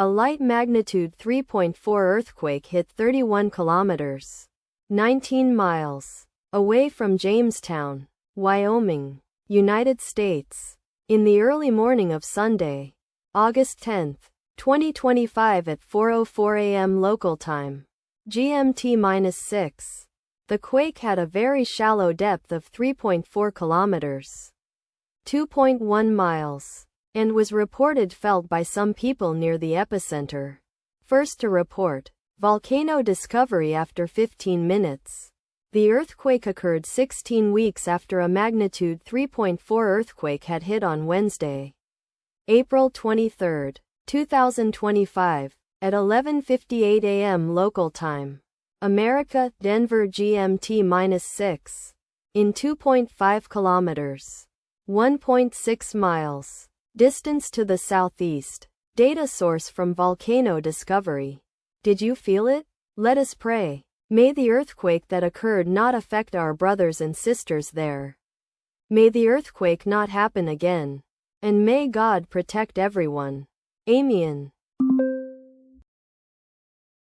A light magnitude 3.4 earthquake hit 31 kilometers, 19 miles, away from Jamestown, Wyoming, United States, in the early morning of Sunday, August 10, 2025 at 4:04 a.m. local time, GMT-6. The quake had a very shallow depth of 3.4 kilometers, 2.1 miles, and was reported felt by some people near the epicenter. First to report, volcano discovery after 15 minutes. The earthquake occurred 16 weeks after a magnitude 3.4 earthquake had hit on Wednesday, April 23, 2025, at 11:58 a.m. local time, America, Denver GMT-6, in 2.5 kilometers, 1.6 miles, distance to the southeast. Data source from volcano discovery. Did you feel it? Let us pray. May the earthquake that occurred not affect our brothers and sisters there. May the earthquake not happen again. And may God protect everyone. Amen.